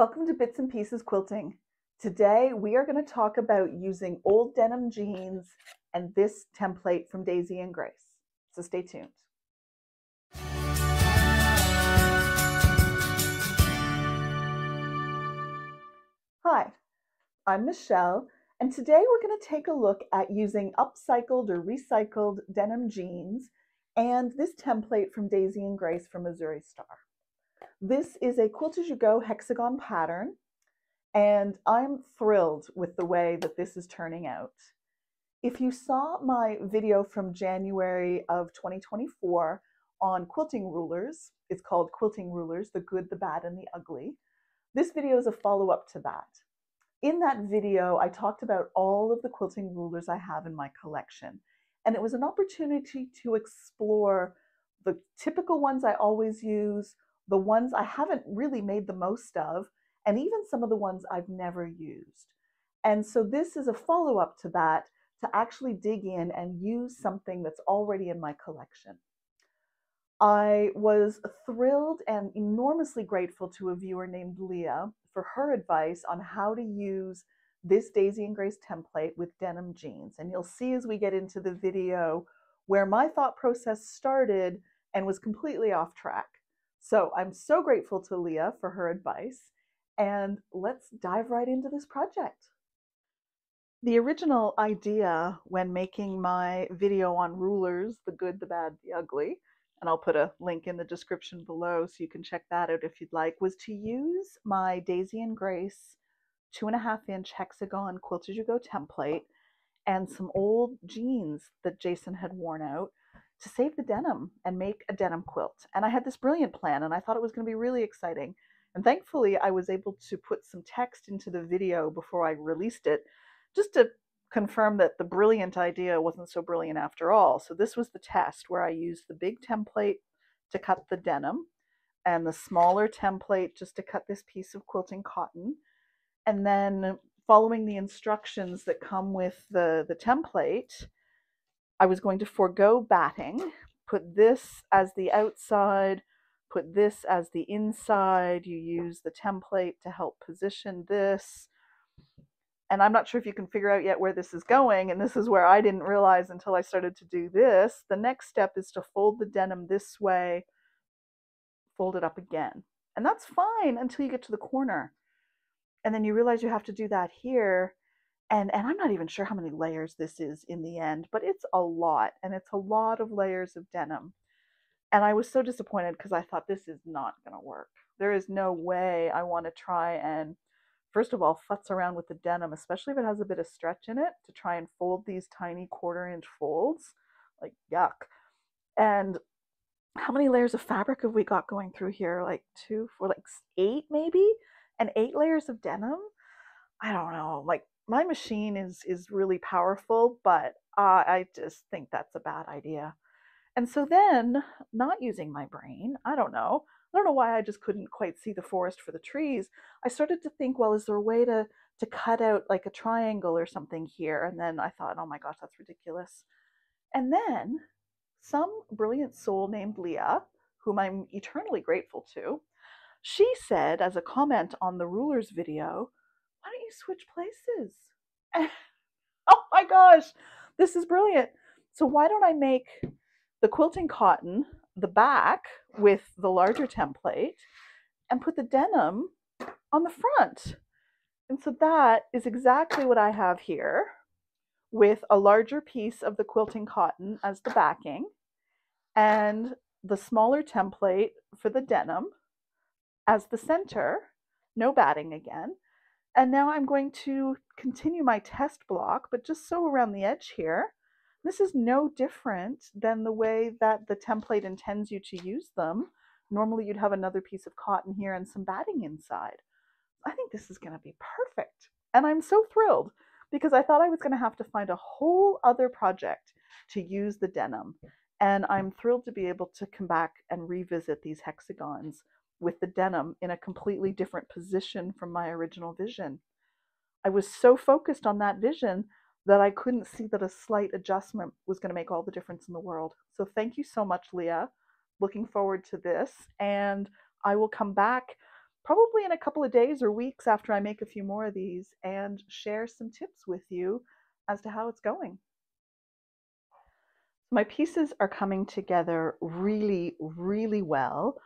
Welcome to Bits and Pieces Quilting. Today we are going to talk about using old denim jeans and this template from Daisy and Grace. So stay tuned. Hi, I'm Michelle, and today we're going to take a look at using upcycled or recycled denim jeans and this template from Daisy and Grace from Missouri Star. This is a quilt as you go hexagon pattern, and I'm thrilled with the way that this is turning out. If you saw my video from January of 2024 on quilting rulers, it's called Quilting Rulers, the Good, the Bad, and the Ugly. This video is a follow-up to that. In that video, I talked about all of the quilting rulers I have in my collection, and it was an opportunity to explore the typical ones I always use, the ones I haven't really made the most of, and even some of the ones I've never used. And so this is a follow-up to that, to actually dig in and use something that's already in my collection. I was thrilled and enormously grateful to a viewer named Leah for her advice on how to use this Daisy and Grace template with denim jeans. And you'll see as we get into the video where my thought process started and was completely off track. So I'm so grateful to Leah for her advice, and let's dive right into this project. The original idea when making my video on rulers, the good, the bad, the ugly, and I'll put a link in the description below so you can check that out if you'd like, was to use my Daisy and Grace 2.5-inch hexagon quilt as you go template and some old jeans that Jason had worn out to save the denim and make a denim quilt. And I had this brilliant plan, and I thought it was going to be really exciting. And thankfully, I was able to put some text into the video before I released it, just to confirm that the brilliant idea wasn't so brilliant after all. So this was the test where I used the big template to cut the denim and the smaller template just to cut this piece of quilting cotton. And then following the instructions that come with the template, I was going to forego batting, put this as the outside, put this as the inside. You use the template to help position this. And I'm not sure if you can figure out yet where this is going, and this is where I didn't realize until I started to do this. The next step is to fold the denim this way, fold it up again. And that's fine until you get to the corner. And then you realize you have to do that here. And I'm not even sure how many layers this is in the end, but it's a lot, and it's a lot of layers of denim. And I was so disappointed because I thought this is not going to work. There is no way I want to try and, first of all, futz around with the denim, especially if it has a bit of stretch in it, to try and fold these tiny 1/4-inch folds. Like, yuck. And how many layers of fabric have we got going through here? Like 2, 4, like 8 maybe? And 8 layers of denim? I don't know. Like, my machine is really powerful, but I just think that's a bad idea. And so then, not using my brain, I don't know why I just couldn't quite see the forest for the trees. I started to think, well, is there a way to cut out like a triangle or something here? And then I thought, oh my gosh, that's ridiculous. And then some brilliant soul named Leah, whom I'm eternally grateful to, she said as a comment on the rulers video, why don't you switch places? Oh my gosh, this is brilliant. So why don't I make the quilting cotton, the back with the larger template, and put the denim on the front? And so that is exactly what I have here, with a larger piece of the quilting cotton as the backing and the smaller template for the denim as the center, no batting again. And now I'm going to continue my test block, but just sew around the edge here. This is no different than the way that the template intends you to use them. Normally you'd have another piece of cotton here and some batting inside. I think this is going to be perfect. And I'm so thrilled because I thought I was going to have to find a whole other project to use the denim. And I'm thrilled to be able to come back and revisit these hexagons with the denim in a completely different position from my original vision. I was so focused on that vision that I couldn't see that a slight adjustment was going to make all the difference in the world. So thank you so much, Leah. Looking forward to this. And I will come back probably in a couple of days or weeks after I make a few more of these and share some tips with you as to how it's going. My pieces are coming together really, really well.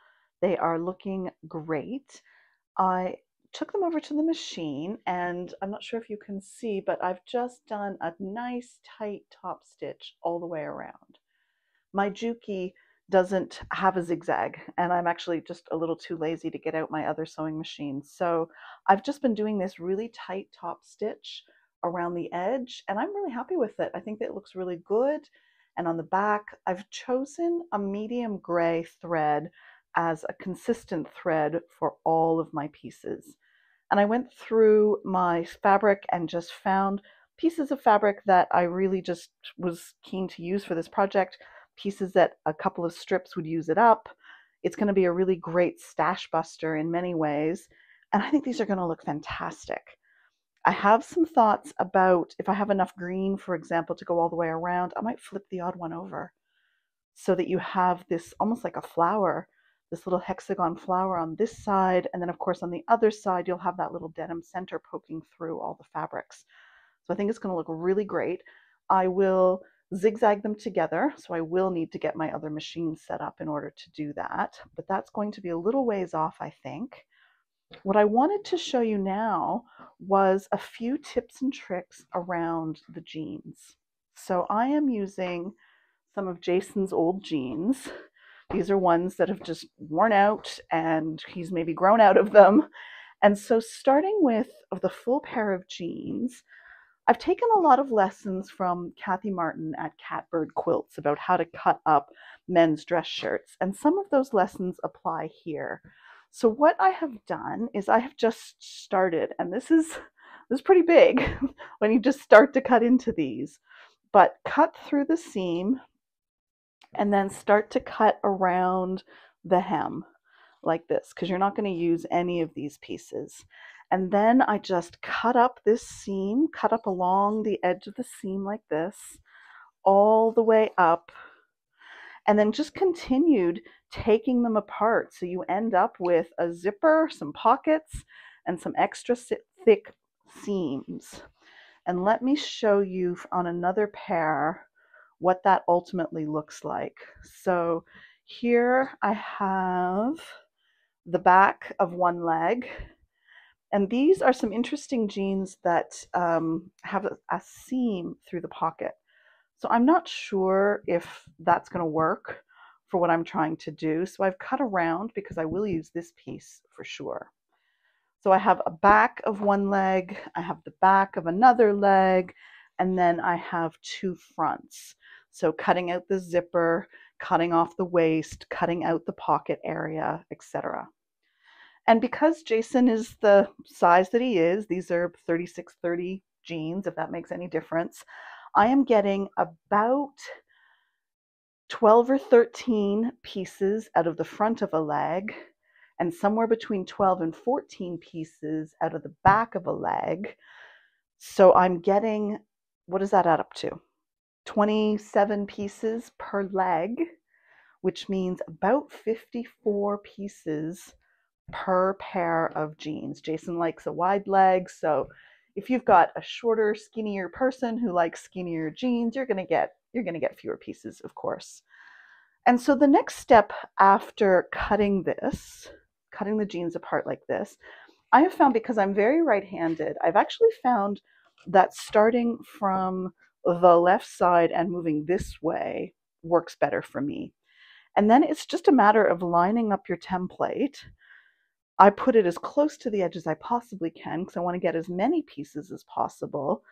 They are looking great. I took them over to the machine, and I'm not sure if you can see, but I've just done a nice tight top stitch all the way around. My Juki doesn't have a zigzag, and I'm actually just a little too lazy to get out my other sewing machine. So I've just been doing this really tight top stitch around the edge, and I'm really happy with it. I think that it looks really good. And on the back, I've chosen a medium gray thread as a consistent thread for all of my pieces. And I went through my fabric and just found pieces of fabric that I really just was keen to use for this project, pieces that a couple of strips would use it up. It's going to be a really great stash buster in many ways, and I think these are going to look fantastic. I have some thoughts about if I have enough green, for example, to go all the way around, I might flip the odd one over so that you have this almost like a flower, this little hexagon flower on this side, and then of course on the other side you'll have that little denim center poking through all the fabrics. So I think it's going to look really great. I will zigzag them together, so I will need to get my other machine set up in order to do that, but that's going to be a little ways off, I think. What I wanted to show you now was a few tips and tricks around the jeans. So I am using some of Jason's old jeans. These are ones that have just worn out and he's maybe grown out of them. And so starting with the full pair of jeans, I've taken a lot of lessons from Kathy Martin at Catbird Quilts about how to cut up men's dress shirts. And some of those lessons apply here. So what I have done is I have just started, and this is pretty big when you just start to cut into these, but cut through the seam and then start to cut around the hem like this, because you're not going to use any of these pieces. And then I just cut up this seam, cut up along the edge of the seam like this, all the way up, and then just continued taking them apart. So you end up with a zipper, some pockets, and some extra thick seams. And let me show you on another pair what that ultimately looks like. So here I have the back of one leg, and these are some interesting jeans that have a seam through the pocket. So I'm not sure if that's going to work for what I'm trying to do. So I've cut around because I will use this piece for sure. So I have a back of one leg, I have the back of another leg, and then I have two fronts. So cutting out the zipper, cutting off the waist, cutting out the pocket area, etc. And because Jason is the size that he is, these are 36-30 jeans, if that makes any difference, I am getting about 12 or 13 pieces out of the front of a leg, and somewhere between 12 and 14 pieces out of the back of a leg. So I'm getting, what does that add up to? 27 pieces per leg, which means about 54 pieces per pair of jeans. Jason likes a wide leg, so if you've got a shorter, skinnier person who likes skinnier jeans, you're going to get fewer pieces, of course. And so the next step after cutting the jeans apart like this, I have found, because I'm very right-handed, I've actually found that starting from the left side and moving this way works better for me. And then it's just a matter of lining up your template. I put it as close to the edge as I possibly can because I want to get as many pieces as possible,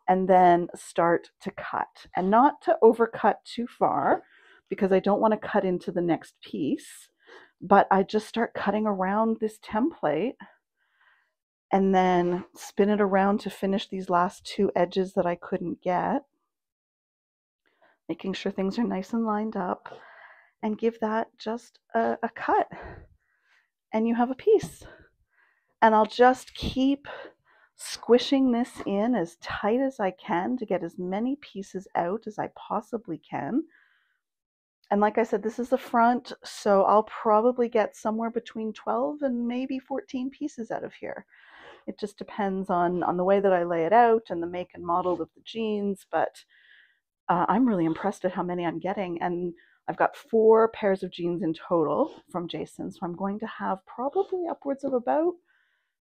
and then start to cut, and not to overcut too far because I don't want to cut into the next piece, but I just start cutting around this template and then spin it around to finish these last two edges that I couldn't get, making sure things are nice and lined up, and give that just a cut, and you have a piece. And I'll just keep squishing this in as tight as I can to get as many pieces out as I possibly can. And like I said, this is the front, so I'll probably get somewhere between 12 and maybe 14 pieces out of here. It just depends on the way that I lay it out and the make and model of the jeans, but I'm really impressed at how many I'm getting. And I've got 4 pairs of jeans in total from Jason, so I'm going to have probably upwards of about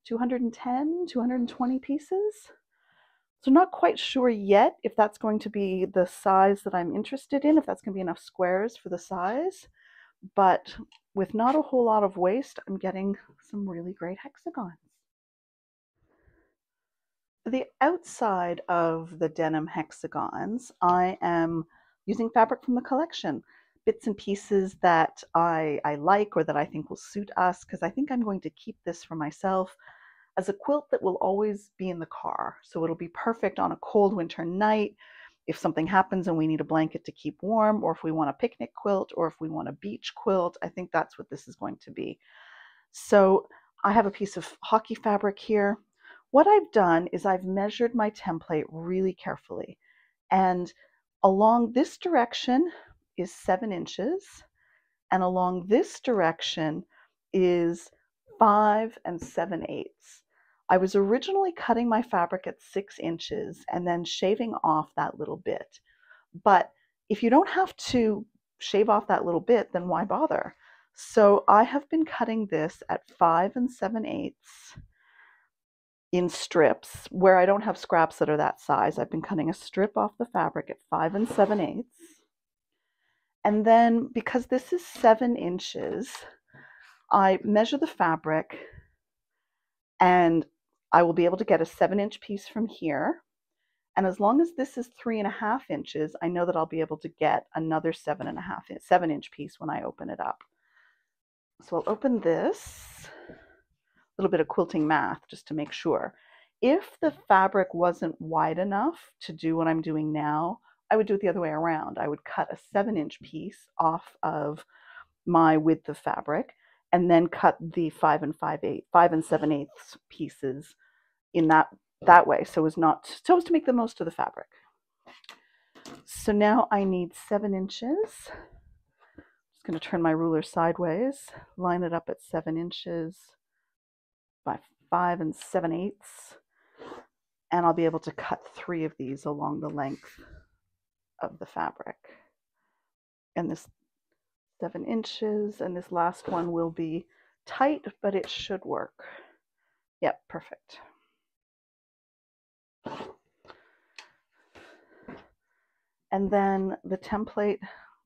210, 220 pieces. So not quite sure yet if that's going to be the size that I'm interested in, if that's going to be enough squares for the size. But with not a whole lot of waste, I'm getting some really great hexagons. The outside of the denim hexagons, I am using fabric from the collection, bits and pieces that I like or that I think will suit us, because I think I'm going to keep this for myself as a quilt that will always be in the car. So it'll be perfect on a cold winter night if something happens and we need a blanket to keep warm, or if we want a picnic quilt, or if we want a beach quilt. I think that's what this is going to be. So I have a piece of hockey fabric here. What I've done is I've measured my template really carefully. And along this direction is 7 inches, and along this direction is 5 7/8. I was originally cutting my fabric at 6 inches and then shaving off that little bit. But if you don't have to shave off that little bit, then why bother? So I have been cutting this at 5 7/8 in strips where I don't have scraps that are that size. I've been cutting a strip off the fabric at 5 7/8. And then because this is 7 inches, I measure the fabric and I will be able to get a 7-inch piece from here. And as long as this is 3.5 inches, I know that I'll be able to get another 7-inch piece when I open it up. So I'll open this, a little bit of quilting math just to make sure. If the fabric wasn't wide enough to do what I'm doing now, I would do it the other way around. I would cut a 7-inch piece off of my width of fabric and then cut the 5 7/8 pieces in that way, so as to make the most of the fabric. So now I need 7 inches. I'm just going to turn my ruler sideways, line it up at 7 inches by 5 7/8, and I'll be able to cut 3 of these along the length of the fabric. And this 7 inches, and this last one will be tight, but it should work. Yep, perfect. And then the template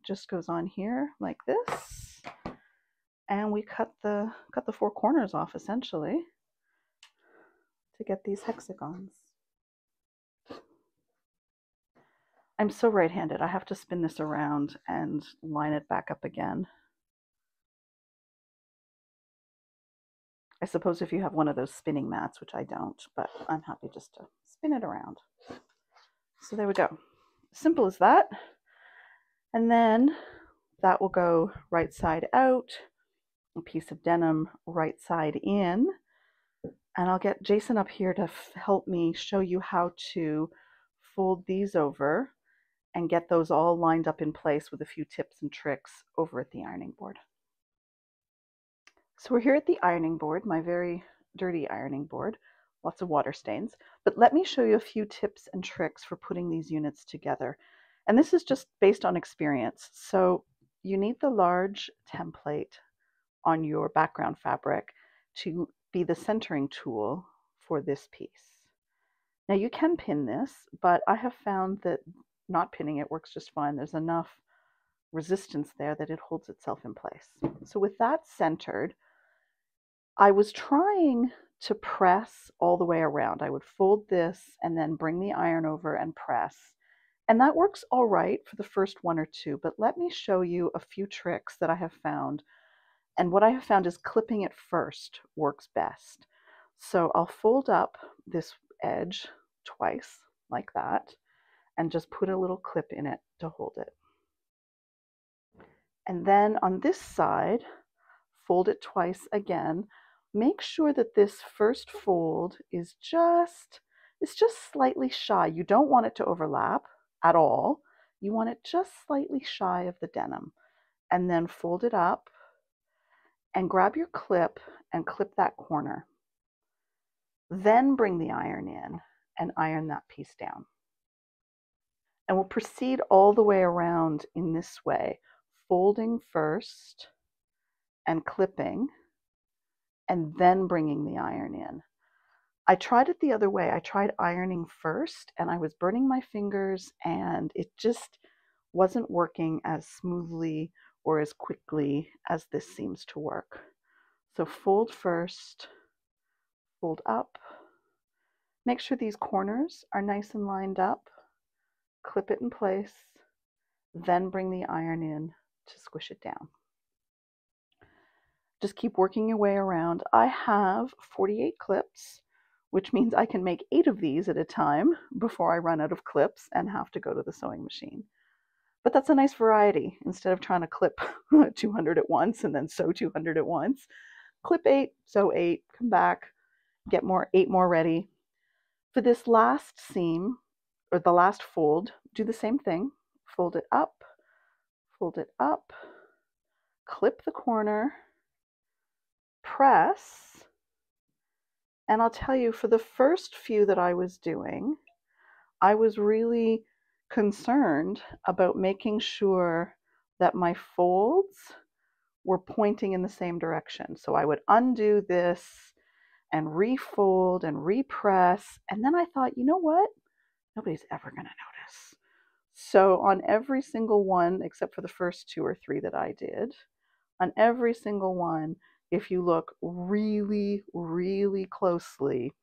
just goes on here like this, and we cut the 4 corners off essentially to get these hexagons. I'm so right-handed, I have to spin this around and line it back up again. I suppose if you have one of those spinning mats, which I don't, but I'm happy just to spin it around. So there we go. Simple as that. And then that will go right side out, a piece of denim right side in, and I'll get Jason up here to help me show you how to fold these over and get those all lined up in place with a few tips and tricks over at the ironing board. So we're here at the ironing board, my very dirty ironing board, lots of water stains, but let me show you a few tips and tricks for putting these units together. And this is just based on experience. So you need the large template on your background fabric to be the centering tool for this piece. Now you can pin this, but I have found that not pinning it works just fine. There's enough resistance there that it holds itself in place. So with that centered, I was trying to press all the way around. I would fold this and then bring the iron over and press. And that works all right for the first 1 or 2, but let me show you a few tricks that I have found. And what I have found is clipping it first works best. So I'll fold up this edge twice like that and just put a little clip in it to hold it. And then on this side, fold it twice again. Make sure that this first fold is just slightly shy. You don't want it to overlap at all. You want it just slightly shy of the denim. and then fold it up and grab your clip and clip that corner. Then bring the iron in and iron that piece down. And we'll proceed all the way around in this way, folding first and clipping, and then bringing the iron in. I tried it the other way. I tried ironing first, and I was burning my fingers, and it just wasn't working as smoothly or as quickly as this seems to work. So fold first, fold up. Make sure these corners are nice and lined up. Clip it in place, then bring the iron in to squish it down. Just keep working your way around. I have 48 clips, which means I can make 8 of these at a time before I run out of clips and have to go to the sewing machine. But that's a nice variety. Instead of trying to clip 200 at once and then sew 200 at once, clip 8, sew 8, come back, get 8 more ready. For this last seam, or the last fold, do the same thing. Fold it up, clip the corner, press, and I'll tell you, for the first few that I was doing, I was really concerned about making sure that my folds were pointing in the same direction. So I would undo this and refold and repress, and then I thought, you know what? Nobody's ever going to notice. So on every single one, except for the first 2 or 3 that I did, on every single one, if you look really, really closely,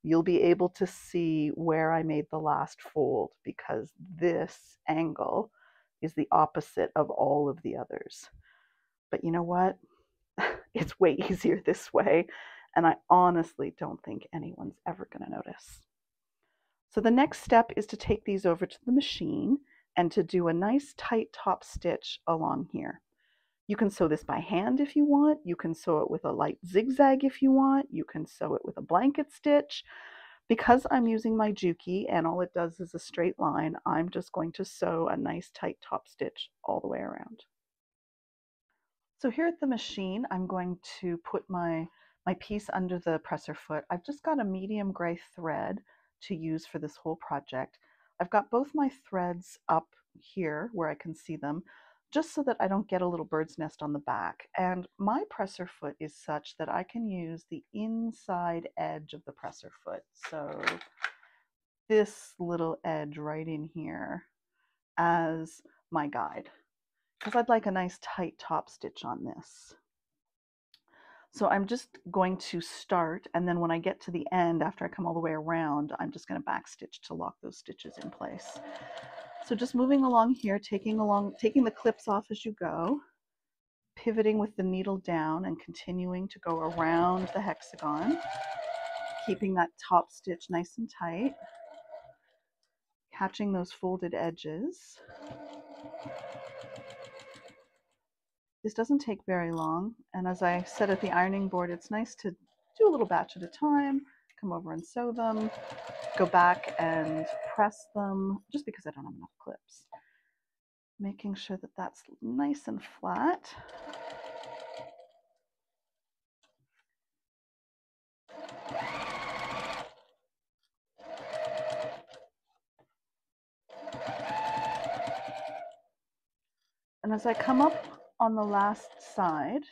you'll be able to see where I made the last fold, because this angle is the opposite of all of the others. But you know what? It's way easier this way, and I honestly don't think anyone's ever going to notice. So the next step is to take these over to the machine and to do a nice tight top stitch along here. You can sew this by hand if you want. You can sew it with a light zigzag if you want. You can sew it with a blanket stitch. Because I'm using my Juki and all it does is a straight line, I'm just going to sew a nice tight top stitch all the way around. So here at the machine, I'm going to put my piece under the presser foot. I've just got a medium gray thread to use for this whole project. I've got both my threads up here where I can see them, just so that I don't get a little bird's nest on the back. And my presser foot is such that I can use the inside edge of the presser foot. So this little edge right in here as my guide, because I'd like a nice tight top stitch on this. So I'm just going to start, and then when I get to the end, after I come all the way around, I'm just going to back stitch to lock those stitches in place. So just moving along here, taking the clips off as you go, pivoting with the needle down and continuing to go around the hexagon, keeping that top stitch nice and tight, catching those folded edges. This doesn't take very long, and as I said at the ironing board, it's nice to do a little batch at a time, come over and sew them, go back and press them, just because I don't have enough clips. Making sure that that's nice and flat. And as I come up on the last side,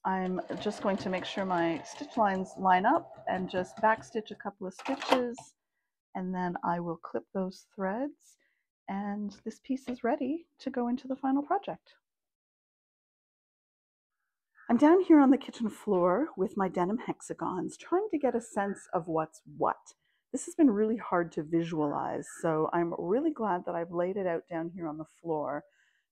I'm just going to make sure my stitch lines line up and just back stitch a couple of stitches, and then I will clip those threads, and this piece is ready to go into the final project. I'm down here on the kitchen floor with my denim hexagons, trying to get a sense of what's what. This has been really hard to visualize, so I'm really glad that I've laid it out down here on the floor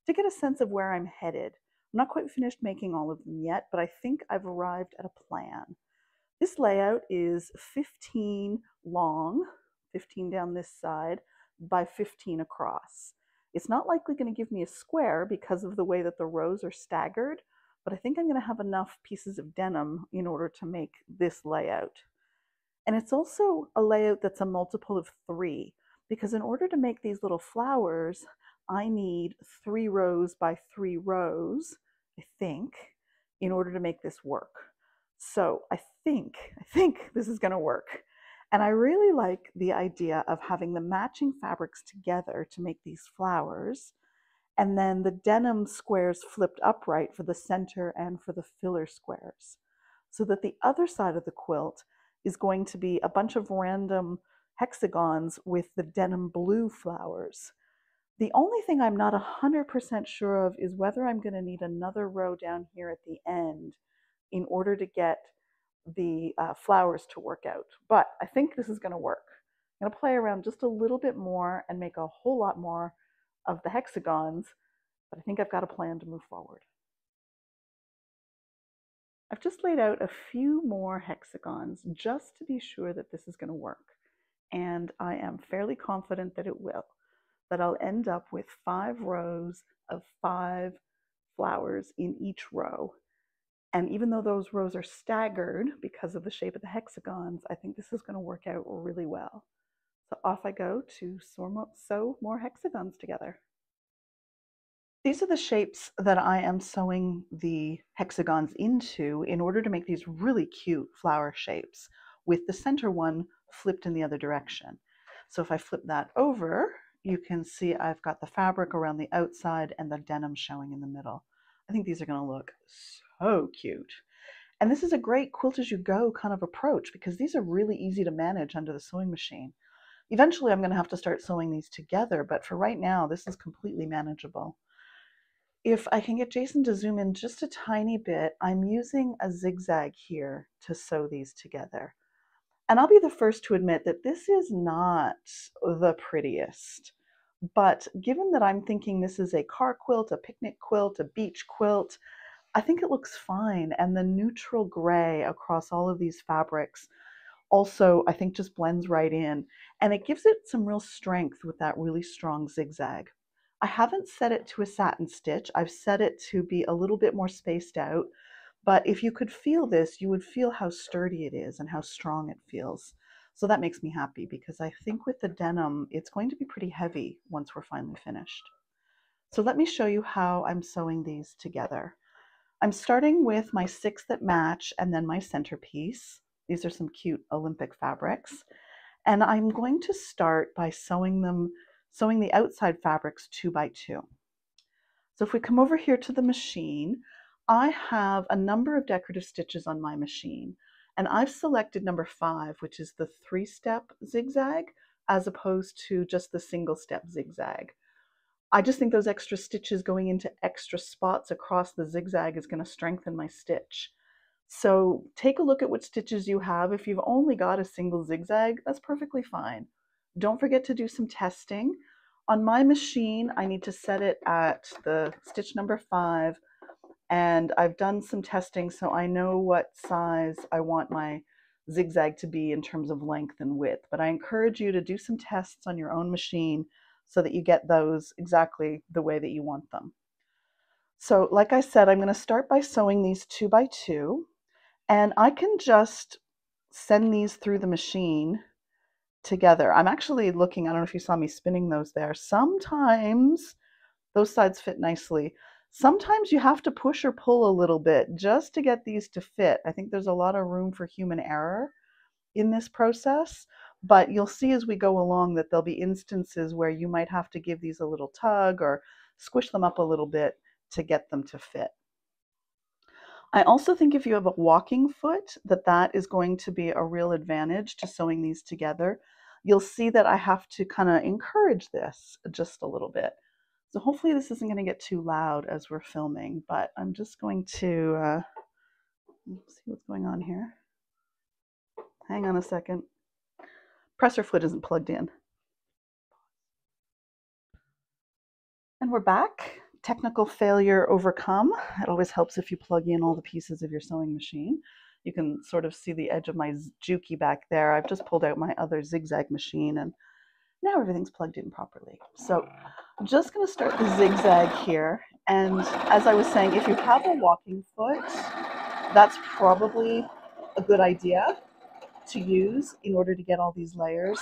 to get a sense of where I'm headed. I'm not quite finished making all of them yet, but I think I've arrived at a plan. This layout is 15 long, 15 down this side, by 15 across. It's not likely going to give me a square because of the way that the rows are staggered, but I think I'm going to have enough pieces of denim in order to make this layout. And it's also a layout that's a multiple of 3, because in order to make these little flowers, I need 3 rows by 3 rows, I think, in order to make this work. So I think this is going to work. And I really like the idea of having the matching fabrics together to make these flowers, and then the denim squares flipped upright for the center and for the filler squares. So that the other side of the quilt is going to be a bunch of random hexagons with the denim blue flowers. The only thing I'm not 100% sure of is whether I'm going to need another row down here at the end in order to get the flowers to work out. But I think this is going to work. I'm going to play around just a little bit more and make a whole lot more of the hexagons, but I think I've got a plan to move forward. I've just laid out a few more hexagons just to be sure that this is going to work. And I am fairly confident that it will, that I'll end up with 5 rows of 5 flowers in each row. And even though those rows are staggered because of the shape of the hexagons, I think this is going to work out really well. So off I go to sew more hexagons together. These are the shapes that I am sewing the hexagons into in order to make these really cute flower shapes, with the center one flipped in the other direction. So if I flip that over, you can see I've got the fabric around the outside and the denim showing in the middle. I think these are going to look so cute. And this is a great quilt as you go kind of approach, because these are really easy to manage under the sewing machine. Eventually I'm going to have to start sewing these together, but for right now this is completely manageable. If I can get Jason to zoom in just a tiny bit, I'm using a zigzag here to sew these together. And I'll be the first to admit that this is not the prettiest. But given that I'm thinking this is a car quilt, a picnic quilt, a beach quilt, I think it looks fine. And the neutral gray across all of these fabrics also, I think, just blends right in. And it gives it some real strength with that really strong zigzag. I haven't set it to a satin stitch. I've set it to be a little bit more spaced out. But if you could feel this, you would feel how sturdy it is and how strong it feels. So that makes me happy, because I think with the denim, it's going to be pretty heavy once we're finally finished. So let me show you how I'm sewing these together. I'm starting with my 6 that match and then my centerpiece. These are some cute Olympic fabrics. And I'm going to start by sewing the outside fabrics 2 by 2. So if we come over here to the machine, I have a number of decorative stitches on my machine, and I've selected number 5, which is the 3-step zigzag, as opposed to just the single-step zigzag. I just think those extra stitches going into extra spots across the zigzag is going to strengthen my stitch. So take a look at what stitches you have. If you've only got a single zigzag, that's perfectly fine. Don't forget to do some testing. On my machine, I need to set it at the stitch number 5, and I've done some testing so I know what size I want my zigzag to be in terms of length and width. But I encourage you to do some tests on your own machine so that you get those exactly the way that you want them. So like I said, I'm going to start by sewing these 2 by 2, and I can just send these through the machine together. I'm actually looking, I don't know if you saw me spinning those there. Sometimes those sides fit nicely. Sometimes you have to push or pull a little bit just to get these to fit. I think there's a lot of room for human error in this process, but you'll see as we go along that there'll be instances where you might have to give these a little tug or squish them up a little bit to get them to fit. I also think if you have a walking foot, that is going to be a real advantage to sewing these together. You'll see that I have to kind of encourage this just a little bit. So hopefully this isn't going to get too loud as we're filming, but I'm just going to see what's going on here. Hang on a second. Presser foot isn't plugged in. And we're back. Technical failure overcome. It always helps if you plug in all the pieces of your sewing machine. You can sort of see the edge of my Juki back there. I've just pulled out my other zigzag machine, and now everything's plugged in properly. So I'm just going to start the zigzag here. And as I was saying, if you have a walking foot, that's probably a good idea to use in order to get all these layers.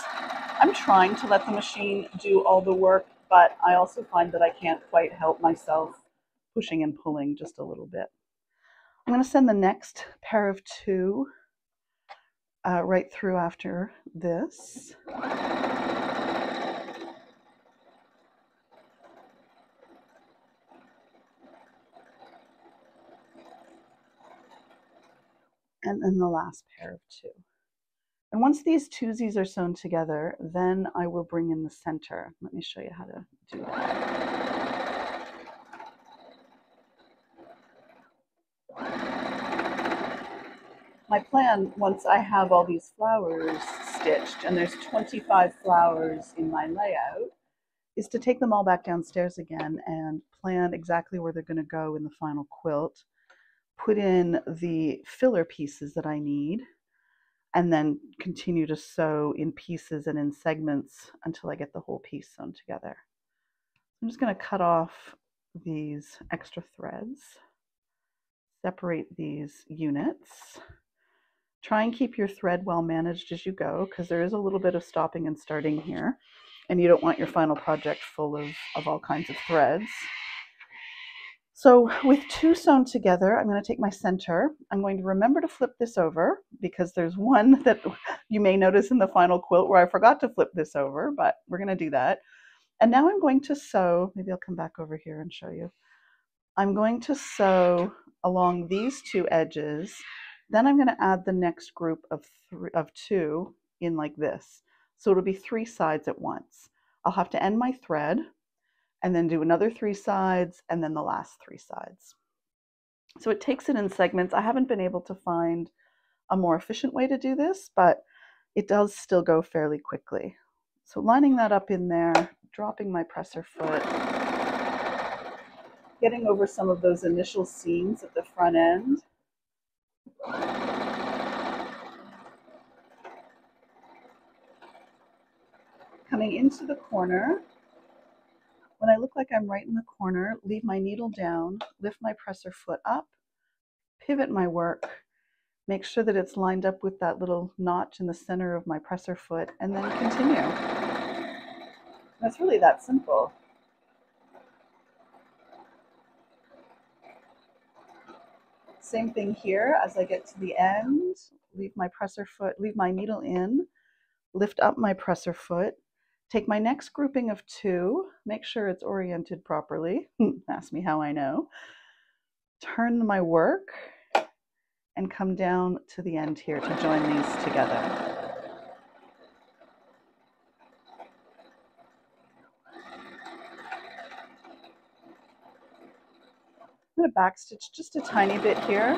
I'm trying to let the machine do all the work but I also find that I can't quite help myself pushing and pulling just a little bit. I'm going to send the next pair of two right through after this. And then the last pair of two. And once these twosies are sewn together, then I will bring in the center. Let me show you how to do that. My plan, once I have all these flowers stitched, and there's 25 flowers in my layout, is to take them all back downstairs again and plan exactly where they're going to go in the final quilt, put in the filler pieces that I need, and then continue to sew in pieces and in segments until I get the whole piece sewn together. I'm just going to cut off these extra threads, separate these units. Try and keep your thread well managed as you go, because there is a little bit of stopping and starting here, and you don't want your final project full of all kinds of threads. So with two sewn together, I'm going to take my center. I'm going to remember to flip this over, because there's one that you may notice in the final quilt where I forgot to flip this over, but we're going to do that. And now I'm going to sew, maybe I'll come back over here and show you. I'm going to sew along these two edges. Then I'm going to add the next group of two in like this. So it'll be 3 sides at once. I'll have to end my thread and then do another 3 sides and then the last 3 sides. So it takes it in segments. I haven't been able to find a more efficient way to do this, but it does still go fairly quickly. So lining that up in there, dropping my presser foot, getting over some of those initial seams at the front end. Coming into the corner. When I look like I'm right in the corner, leave my needle down, lift my presser foot up, pivot my work, make sure that it's lined up with that little notch in the center of my presser foot, and then continue. And it's really that simple. Same thing here. As I get to the end, leave my presser foot, leave my needle in, lift up my presser foot, take my next grouping of 2, make sure it's oriented properly. Ask me how I know. Turn my work and come down to the end here to join these together. I'm going to backstitch just a tiny bit here,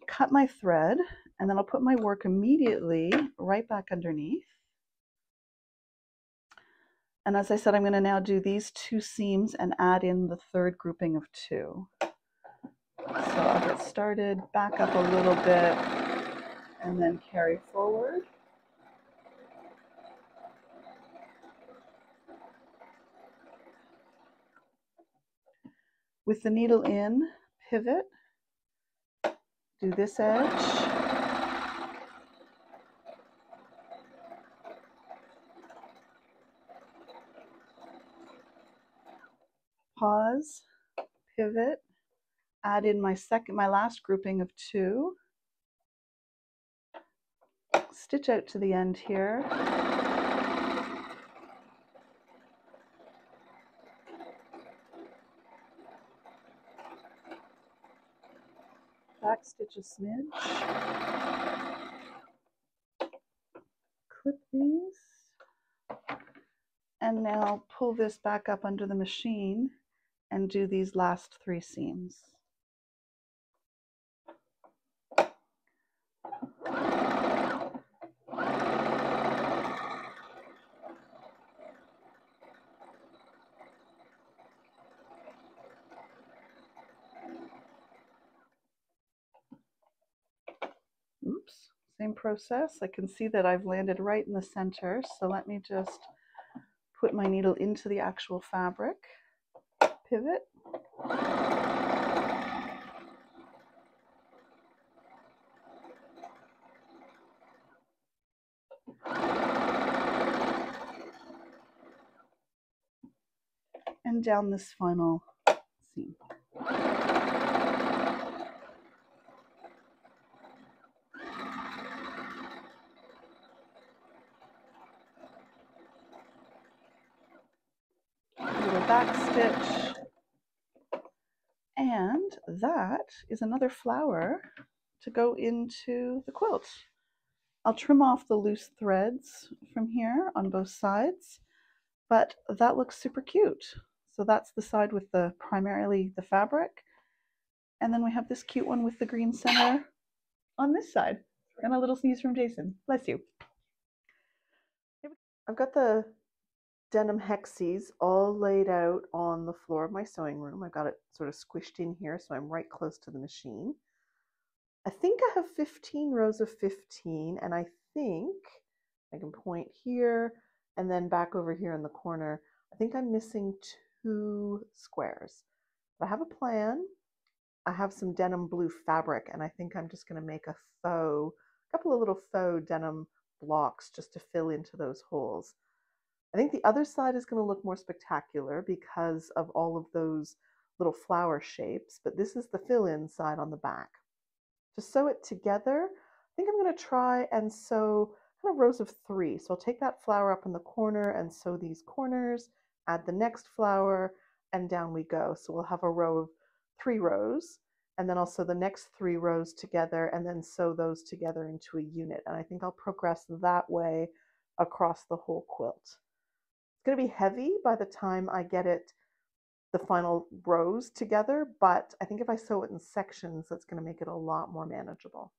cut my thread, and then I'll put my work immediately right back underneath. And as I said, I'm going to now do these 2 seams and add in the 3rd grouping of 2. So I'll get started, back up a little bit, and then carry forward. With the needle in, pivot, do this edge, pause, pivot, add in my last grouping of 2, stitch out to the end here, back stitch a smidge, clip these, and now pull this back up under the machine and do these last 3 seams. Oops, same process. I can see that I've landed right in the center, so let me just put my needle into the actual fabric, pivot, and down this final seam. Little back stitch, and that is another flower to go into the quilt. I'll trim off the loose threads from here on both sides, but that looks super cute. So that's the side with the primarily the fabric, and then we have this cute one with the green center on this side, and a little sneeze from Jason. Bless you. I've got the denim hexis all laid out on the floor of my sewing room. I've got it sort of squished in here, so I'm right close to the machine. I think I have 15 rows of 15, and I think I can point here and then back over here in the corner. I think I'm missing 2 squares. But I have a plan. I have some denim blue fabric, and I think I'm just going to make a couple of little faux denim blocks just to fill into those holes. I think the other side is going to look more spectacular because of all of those little flower shapes, but this is the fill-in side on the back. To sew it together, I think I'm going to try and sew kind of rows of 3. So I'll take that flower up in the corner and sew these corners, add the next flower, and down we go. So we'll have a row of 3 rows, and then I'll sew the next 3 rows together and then sew those together into a unit. And I think I'll progress that way across the whole quilt. It's going to be heavy by the time I get the final rows together, but I think if I sew it in sections, that's going to make it a lot more manageable.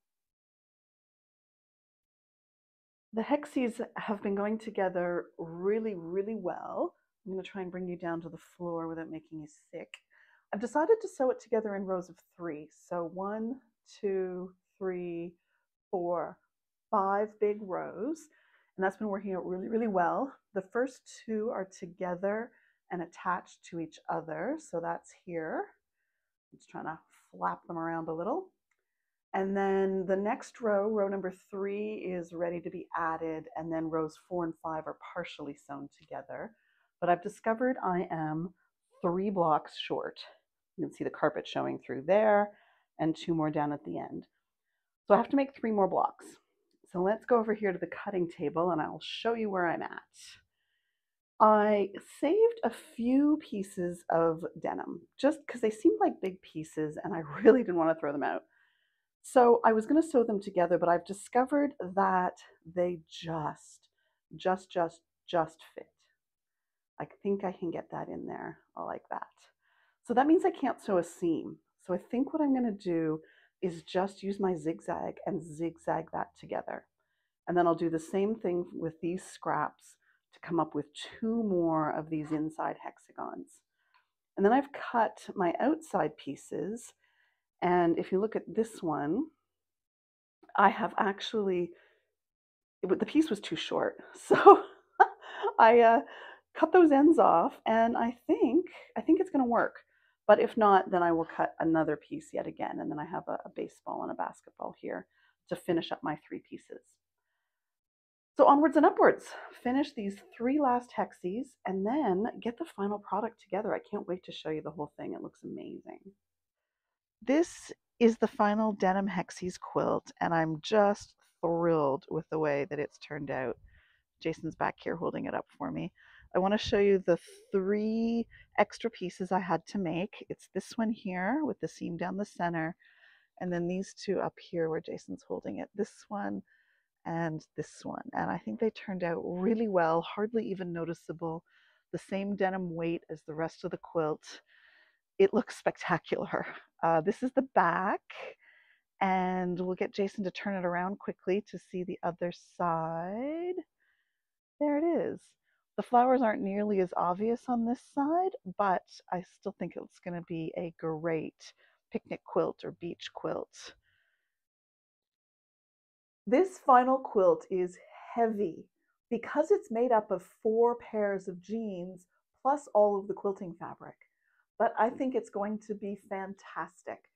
The hexis have been going together really, really well. I'm going to try and bring you down to the floor without making you sick. I've decided to sew it together in rows of 3. So 1, 2, 3, 4, 5 big rows. And that's been working out really, really well. The first 2 are together and attached to each other. So that's here. I'm just trying to flap them around a little. And then the next row, row number 3, is ready to be added. And then rows 4 and 5 are partially sewn together. But I've discovered I am 3 blocks short. You can see the carpet showing through there and 2 more down at the end. So I have to make 3 more blocks. So let's go over here to the cutting table and I'll show you where I'm at. I saved a few pieces of denim just because they seemed like big pieces and I really didn't want to throw them out. So I was going to sew them together, but I've discovered that they just fit. I think I can get that in there. I like that. So that means I can't sew a seam. So I think what I'm going to do is just use my zigzag and zigzag that together. And then I'll do the same thing with these scraps to come up with 2 more of these inside hexagons. And then I've cut my outside pieces. And if you look at this one, I have actually, the piece was too short. So I cut those ends off and I think it's going to work. But if not, then I will cut another piece yet again. And then I have a baseball and a basketball here to finish up my 3 pieces. So onwards and upwards, finish these 3 last hexis and then get the final product together. I can't wait to show you the whole thing. It looks amazing. This is the final denim hexis quilt, and I'm just thrilled with the way that it's turned out. Jason's back here holding it up for me. I want to show you the 3 extra pieces I had to make. It's this one here with the seam down the center, and then these 2 up here where Jason's holding it. This one and this one. And I think they turned out really well, hardly even noticeable. The same denim weight as the rest of the quilt. It looks spectacular. This is the back, and we'll get Jason to turn it around quickly to see the other side. There it is. The flowers aren't nearly as obvious on this side, but I still think it's going to be a great picnic quilt or beach quilt. This final quilt is heavy because it's made up of 4 pairs of jeans plus all of the quilting fabric. But I think it's going to be fantastic.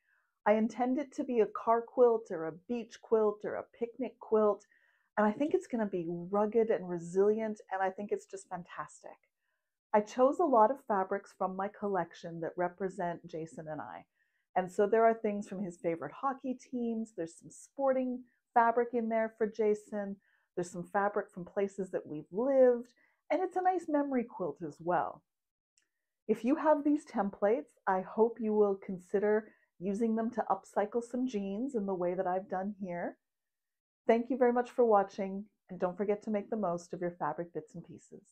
I intend it to be a car quilt or a beach quilt or a picnic quilt, and I think it's going to be rugged and resilient, and I think it's just fantastic. I chose a lot of fabrics from my collection that represent Jason and I. And so there are things from his favorite hockey teams. There's some sporting fabric in there for Jason. There's some fabric from places that we've lived. And it's a nice memory quilt as well. If you have these templates, I hope you will consider using them to upcycle some jeans in the way that I've done here. Thank you very much for watching, and don't forget to make the most of your fabric bits and pieces.